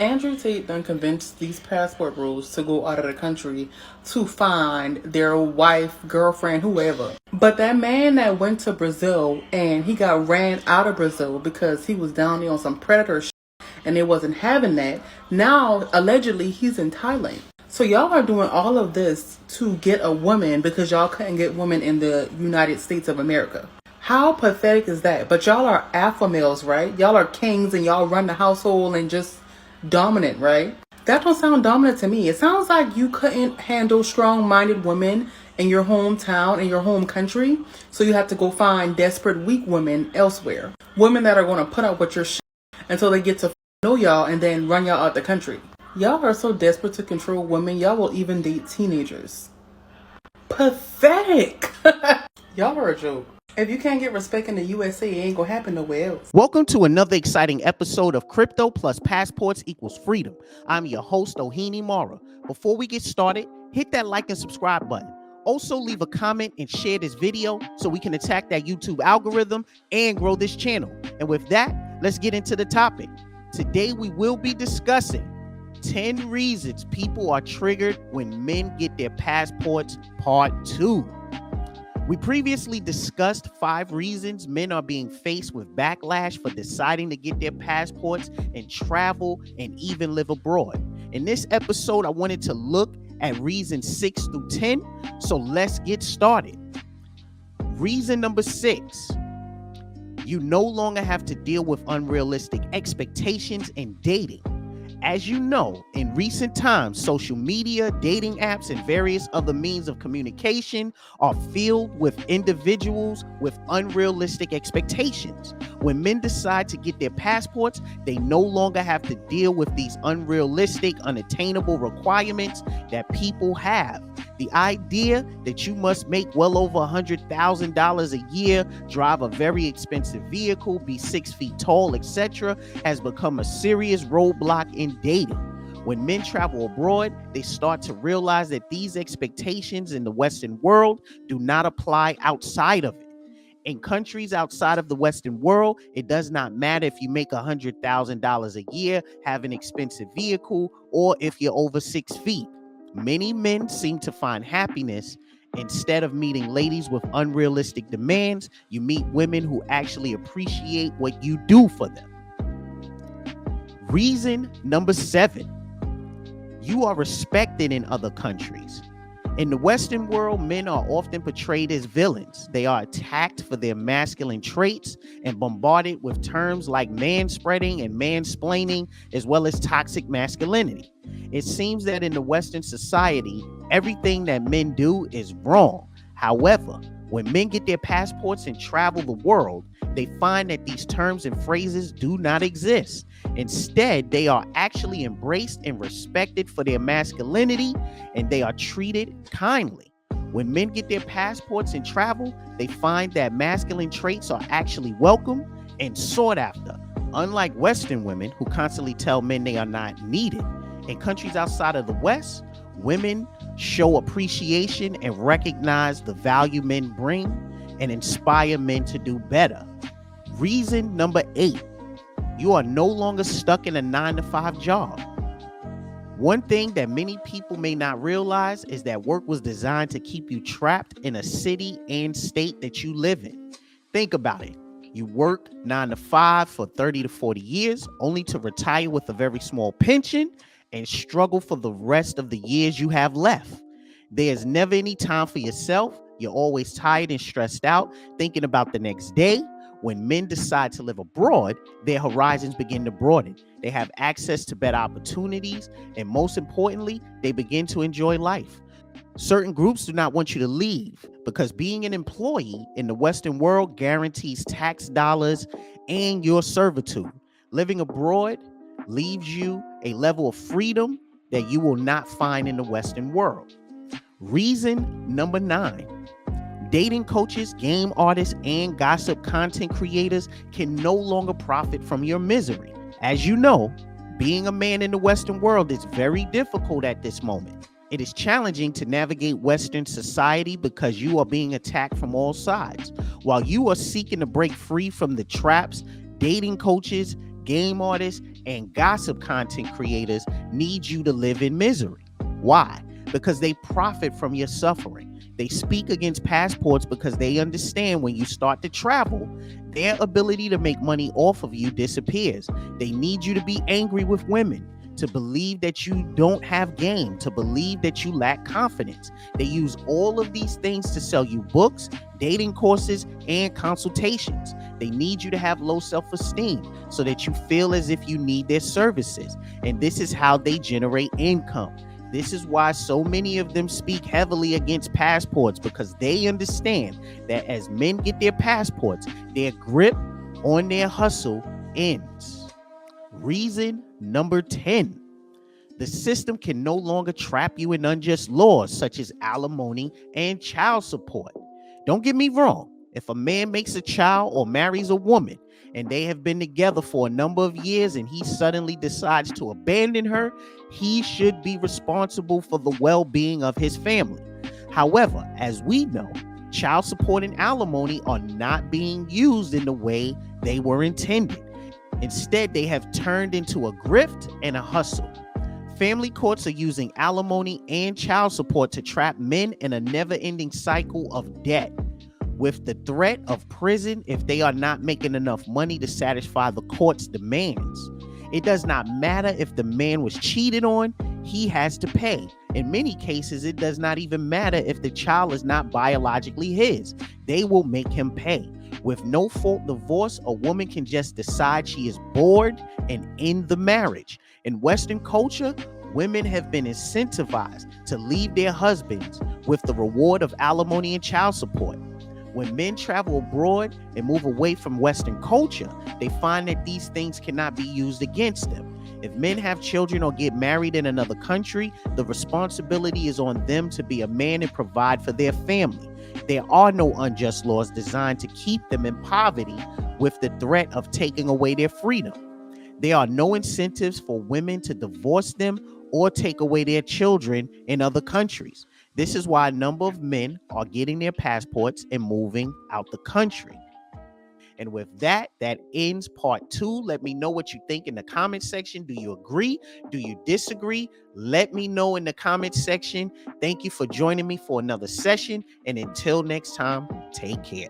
Andrew Tate then convinced these passport rules to go out of the country to find their wife, girlfriend, whoever. But that man that went to Brazil and he got ran out of Brazil because he was down there on some predator shit and they wasn't having that. Now, allegedly, he's in Thailand. So y'all are doing all of this to get a woman because y'all couldn't get women in the United States of America. How pathetic is that? But y'all are alpha males, right? Y'all are kings and y'all run the household and just dominant, right? That don't sound dominant to me. It sounds like you couldn't handle strong-minded women in your hometown, in your home country. So you have to go find desperate, weak women elsewhere. Women that are going to put up with your shit until they get to know y'all and then run y'all out the country. Y'all are so desperate to control women, y'all will even date teenagers. Pathetic. Y'all are a joke. If you can't get respect in the USA, it ain't gonna happen nowhere else. Welcome to another exciting episode of Crypto plus Passports equals Freedom. I'm your host, Ohini Mara. Before we get started, hit that like and subscribe button. Also, leave a comment and share this video so we can attack that YouTube algorithm and grow this channel. And with that, let's get into the topic. Today, we will be discussing 10 reasons people are triggered when men get their passports, part 2. We previously discussed 5 reasons men are being faced with backlash for deciding to get their passports and travel and even live abroad. In this episode, I wanted to look at reasons 6 through 10, so let's get started. Reason number 6, you no longer have to deal with unrealistic expectations in dating. As you know, in recent times, social media, dating apps, and various other means of communication are filled with individuals with unrealistic expectations. When men decide to get their passports, they no longer have to deal with these unrealistic, unattainable requirements that people have. The idea that you must make well over $100,000 a year, drive a very expensive vehicle, be 6 feet tall, etc., has become a serious roadblock in dating. When men travel abroad, they start to realize that these expectations in the Western world do not apply outside of it. In countries outside of the Western world, it does not matter if you make $100,000 a year, have an expensive vehicle, or if you're over 6 feet. Many men seem to find happiness instead of meeting ladies with unrealistic demands. You meet women who actually appreciate what you do for them. Reason number 7, you are respected in other countries. In the Western world, men are often portrayed as villains. They are attacked for their masculine traits and bombarded with terms like manspreading and mansplaining, as well as toxic masculinity. It seems that in the Western society, everything that men do is wrong. However, when men get their passports and travel the world, they find that these terms and phrases do not exist. Instead, they are actually embraced and respected for their masculinity, and they are treated kindly. When men get their passports and travel, they find that masculine traits are actually welcome and sought after. Unlike Western women who constantly tell men they are not needed, in countries outside of the West, women show appreciation and recognize the value men bring and inspire men to do better. Reason number 8, you are no longer stuck in a 9-to-5 job. One thing that many people may not realize is that work was designed to keep you trapped in a city and state that you live in. Think about it. You work 9 to 5 for 30 to 40 years, only to retire with a very small pension and struggle for the rest of the years you have left. There's never any time for yourself. You're always tired and stressed out, thinking about the next day. When men decide to live abroad, their horizons begin to broaden. They have access to better opportunities, and most importantly, they begin to enjoy life. Certain groups do not want you to leave because being an employee in the Western world guarantees tax dollars and your servitude. Living abroad leaves you a level of freedom that you will not find in the Western world. Reason number 9. Dating coaches, game artists, and gossip content creators can no longer profit from your misery. As you know, being a man in the Western world is very difficult at this moment. It is challenging to navigate Western society because you are being attacked from all sides. While you are seeking to break free from the traps dating coaches, game artists, and gossip content creators need you to live in misery. Why? Because they profit from your suffering. They speak against passports because they understand when you start to travel, their ability to make money off of you disappears. They need you to be angry with women, to believe that you don't have game, to believe that you lack confidence. They use all of these things to sell you books, dating courses, and consultations. They need you to have low self-esteem so that you feel as if you need their services. And this is how they generate income. This is why so many of them speak heavily against passports, because they understand that as men get their passports, their grip on their hustle ends. Reason number 10. The system can no longer trap you in unjust laws such as alimony and child support. Don't get me wrong. If a man makes a child or marries a woman and they have been together for a number of years and he suddenly decides to abandon her, he should be responsible for the well-being of his family. However, as we know, child support and alimony are not being used in the way they were intended. Instead, they have turned into a grift and a hustle. Family courts are using alimony and child support to trap men in a never-ending cycle of debt, with the threat of prison if they are not making enough money to satisfy the court's demands. It does not matter if the man was cheated on, he has to pay. In many cases, it does not even matter if the child is not biologically his. They will make him pay. With no fault divorce, a woman can just decide she is bored and end the marriage. In Western culture, women have been incentivized to leave their husbands with the reward of alimony and child support. When men travel abroad and move away from Western culture, they find that these things cannot be used against them. If men have children or get married in another country, the responsibility is on them to be a man and provide for their family. There are no unjust laws designed to keep them in poverty with the threat of taking away their freedom. There are no incentives for women to divorce them or take away their children in other countries. This is why a number of men are getting their passports and moving out the country. And with that, that ends part 2. Let me know what you think in the comment section. Do you agree? Do you disagree? Let me know in the comment section. Thank you for joining me for another session. And until next time, take care.